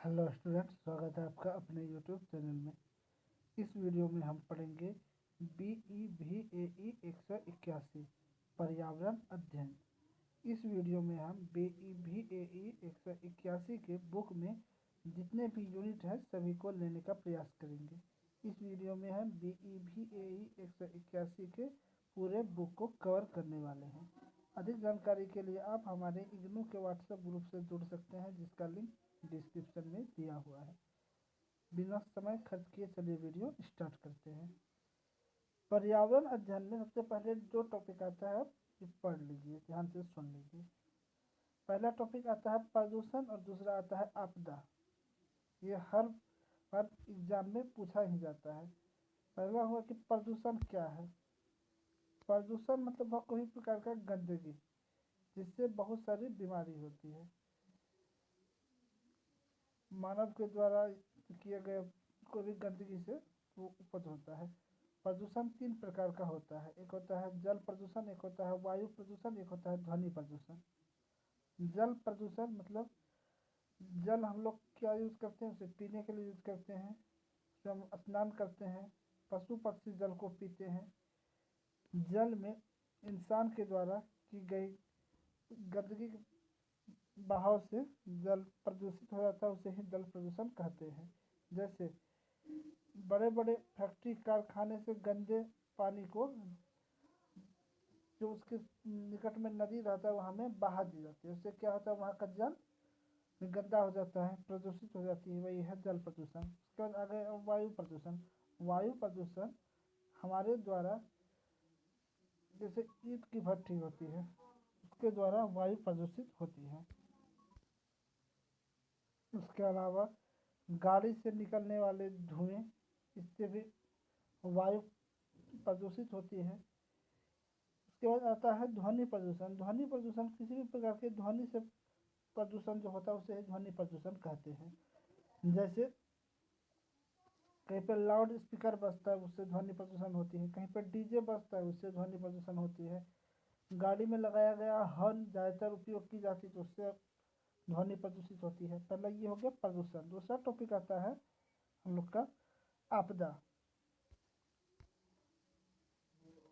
Hello student, स्वागत है आपका अपने यूट्यूब चैनल में। इस वीडियो में हम पढ़ेंगे BEVAE 181 पर्यावरण अध्ययन। इस वीडियो में हम BEVAE 181 के बुक में जितने भी यूनिट हैं सभी को लेने का प्रयास करेंगे। इस वीडियो में हम BEVAE 181 के पूरे बुक को कवर करने वाले हैं। अधिक जानकारी के लिए आप हमारे इग्नू के व्हाट्सएप ग्रुप से जुड़ सकते हैं, जिसका लिंक डिस्क्रिप्शन में दिया हुआ है। बिना समय खर्च किए चलिए वीडियो स्टार्ट करते हैं। पर्यावरण अध्ययन में सबसे पहले जो टॉपिक आता है ये पढ़ लीजिए, ध्यान से सुन लीजिए। पहला टॉपिक आता है प्रदूषण और दूसरा आता है आपदा। ये हर एग्जाम में पूछा ही जाता है। पहला हुआ कि प्रदूषण क्या है। प्रदूषण मतलब वह कोई प्रकार का गंदगी जिससे बहुत सारी बीमारी होती है। मानव के द्वारा किए गए कोई भी गंदगी से वो उपज होता है। प्रदूषण तीन प्रकार का होता है। एक होता है जल प्रदूषण, एक होता है वायु प्रदूषण, एक होता है ध्वनि प्रदूषण। जल प्रदूषण मतलब जल हम लोग क्या यूज़ करते हैं, उसे पीने के लिए यूज़ करते हैं, उसे हम स्नान करते हैं, पशु पक्षी जल को पीते हैं। जल में इंसान के द्वारा की गई गंदगी बहाव से जल प्रदूषित हो जाता है, उसे ही जल प्रदूषण कहते हैं। जैसे बड़े बड़े फैक्ट्री कारखाने से गंदे पानी को जो उसके निकट में नदी रहता है वहाँ में बहा दी जाती है। उससे क्या होता है, वहाँ का जल गंदा हो जाता है, प्रदूषित हो जाती है, वही है जल प्रदूषण। उसके बाद आ गए वायु प्रदूषण। वायु प्रदूषण हमारे द्वारा जैसे ईंट की भट्टी होती है उसके द्वारा वायु प्रदूषित होती है। उसके अलावा गाड़ी से निकलने वाले धुएं, इससे भी वायु प्रदूषित होती है। उसके बाद आता है ध्वनि प्रदूषण। ध्वनि प्रदूषण किसी भी प्रकार के ध्वनि से प्रदूषण जो होता है उसे ध्वनि प्रदूषण कहते हैं। जैसे कहीं पर लाउड स्पीकर बजता है उससे ध्वनि प्रदूषण होती है, कहीं पर डीजे बजता है उससे ध्वनि प्रदूषण होती है, गाड़ी में लगाया गया हॉर्न ज़्यादातर उपयोग की जाती है तो उससे ध्वनि प्रदूषित होती है। पहला ये हो गया प्रदूषण। दूसरा टॉपिक आता है हम लोग का आपदा।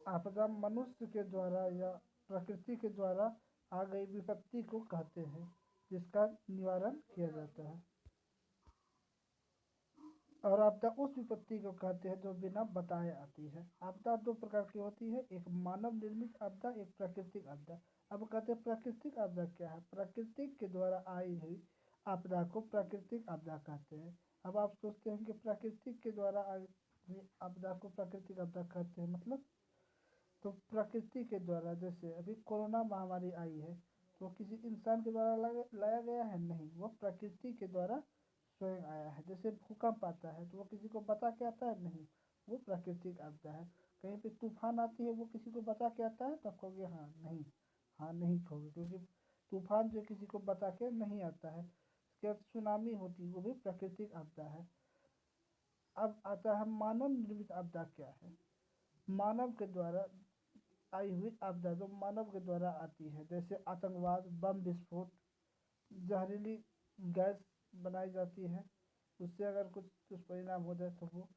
आपदा मनुष्य के द्वारा या प्रकृति के द्वारा आ गई विपत्ति को कहते हैं, जिसका निवारण किया जाता है। और आपदा उस विपत्ति को कहते हैं जो बिना बताए आती है। आपदा दो प्रकार की होती है, एक मानव निर्मित आपदा, एक प्राकृतिक आपदा। अब कहते हैं प्राकृतिक आपदा क्या है। प्रकृति के द्वारा आई हुई आपदा को प्राकृतिक आपदा कहते हैं। अब आप सोचते हैं कि प्रकृति के द्वारा आई हुई आपदा को प्राकृतिक आपदा कहते हैं मतलब, तो प्रकृति के द्वारा जैसे अभी कोरोना महामारी आई है तो किसी इंसान के द्वारा लाया गया है नहीं, वो प्रकृति के द्वारा स्वयं आया है। जैसे भूकंप आता है तो वो किसी को बता के आता है नहीं, वो प्राकृतिक आपदा है। कहीं पे तूफान आती है वो किसी को बता के आता है, तब कहोगे हाँ नहीं, हाँ नहीं कहोगे, क्योंकि तूफान जो किसी को बता के नहीं आता है। उसके बाद सुनामी होती है, वो भी प्राकृतिक आपदा है। अब आता है मानव निर्मित आपदा क्या है। मानव के द्वारा आई हुई आपदा जो मानव के द्वारा आती है, जैसे आतंकवाद, बम विस्फोट, जहरीली गैस बनाई जाती है, उससे अगर कुछ दुष्परिणाम हो जाए तो वो।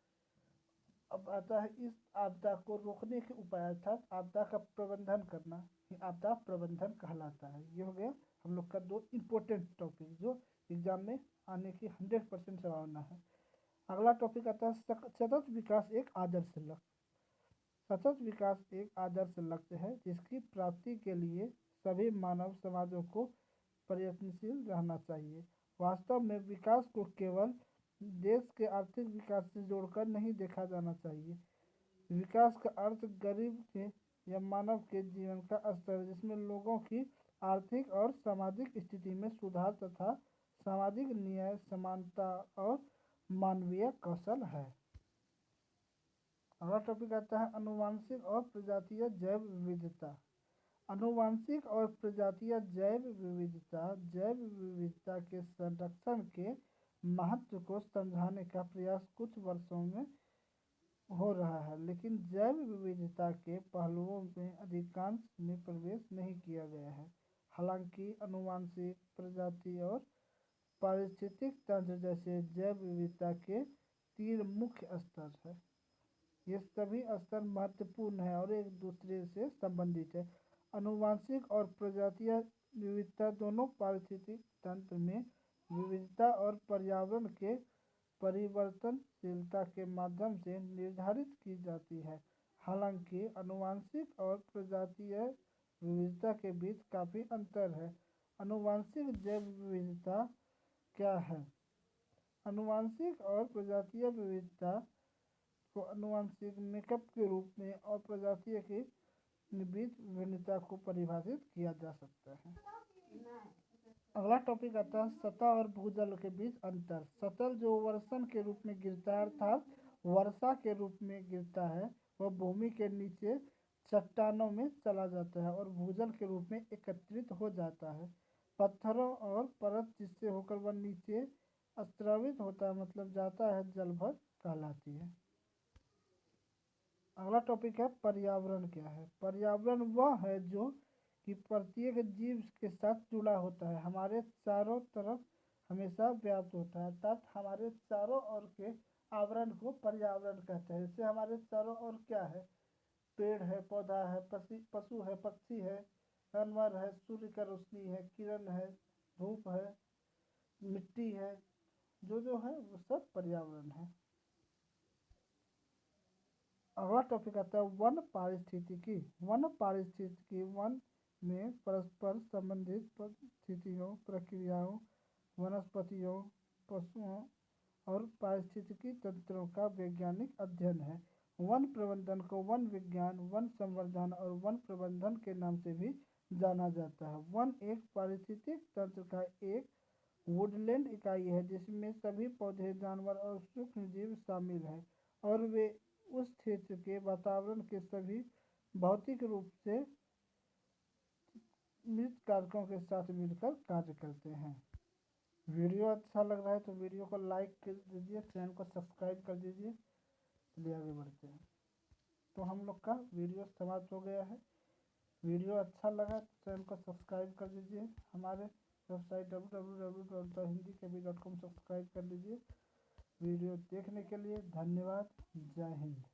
अब आता है इस आपदा को रोकने के उपाय, अर्थात आपदा का प्रबंधन करना, ये आपदा प्रबंधन कहलाता है। ये हो गया हम लोग का दो इम्पोर्टेंट टॉपिक जो एग्जाम में आने की 100% संभावना है। अगला टॉपिक आता है सतत विकास एक आदर्श लक्ष्य। सतत विकास एक आदर्श लक्ष्य है जिसकी प्राप्ति के लिए सभी मानव समाजों को प्रयत्नशील रहना चाहिए। वास्तव में विकास को केवल देश के आर्थिक विकास से जोड़कर नहीं देखा जाना चाहिए। विकास का अर्थ गरीब के या मानव के जीवन का स्तर जिसमें लोगों की आर्थिक और सामाजिक स्थिति में सुधार तथा सामाजिक न्याय, समानता और मानवीय कौशल है। अगला टॉपिक आता है आनुवंशिक और प्रजातीय जैव विविधता। आनुवंशिक और प्रजातीय जैव विविधता के संरक्षण के महत्व को समझाने का प्रयास कुछ वर्षों में हो रहा है, लेकिन जैव विविधता के पहलुओं में अधिकांश में प्रवेश नहीं किया गया है। हालांकि आनुवंशिक, प्रजाति और पारिस्थितिक तंत्र जैसे जैव विविधता के 3 मुख्य स्तर है। ये सभी स्तर महत्वपूर्ण हैं और एक दूसरे से संबंधित है। आनुवंशिक और प्रजातीय विविधता दोनों पारिस्थितिक तंत्र में विविधता और पर्यावरण के परिवर्तनशीलता के माध्यम से निर्धारित की जाती है। हालांकि आनुवंशिक और प्रजातीय विविधता के बीच काफ़ी अंतर है। आनुवंशिक जैव विविधता क्या है? आनुवंशिक और प्रजातीय विविधता को आनुवंशिक मेकअप के रूप में और प्रजातीय के बीच भिन्नता को परिभाषित किया जा सकता है। अगला टॉपिक आता है सतह और भूजल के बीच अंतर। सतह जो वर्षण के रूप में गिरता है अर्थात वर्षा के रूप में गिरता है वह भूमि के नीचे चट्टानों में चला जाता है और भूजल के रूप में एकत्रित हो जाता है पत्थरों और परत जिससे होकर वह नीचे स्रावित होता है मतलब जाता है जलभर कहलाती है। अगला टॉपिक है पर्यावरण क्या है? पर्यावरण वह है जो कि प्रत्येक जीव के साथ जुड़ा होता है, हमारे चारों तरफ हमेशा व्याप्त होता है अर्थात हमारे चारों ओर के आवरण को पर्यावरण कहते हैं। जैसे हमारे चारों ओर क्या है? पेड़ है, पौधा है, पशु है, पक्षी है, जानवर है, सूर्य का रोशनी है, किरण है, धूप है, मिट्टी है, जो है वो सब पर्यावरण है। अगला टॉपिक आता है वन पारिस्थितिकी। वन पारिस्थितिकी वन में परस्पर संबंधित परिस्थितियों, प्रक्रियाओं, वनस्पतियों, पशुओं और पारिस्थितिकी तंत्रों का वैज्ञानिक अध्ययन है। वन प्रबंधन को वन विज्ञान, वन संवर्धन और वन प्रबंधन के नाम से भी जाना जाता है। वन एक पारिस्थितिक तंत्र का एक वुडलैंड इकाई है जिसमें सभी पौधे, जानवर और सूक्ष्म जीव शामिल हैं और वे उस क्षेत्र के वातावरण के सभी भौतिक रूप से मृत कारकों के साथ मिलकर कार्य करते हैं। वीडियो अच्छा लग रहा है तो वीडियो को लाइक कर दीजिए, चैनल को सब्सक्राइब कर दीजिए। चलिए आगे बढ़ते हैं। तो हम लोग का वीडियो समाप्त हो गया है। वीडियो अच्छा लगा तो चैनल को सब्सक्राइब कर दीजिए। हमारे वेबसाइट www.hindikabhi.com सब्सक्राइब कर लीजिए। वीडियो देखने के लिए धन्यवाद। जय हिंद।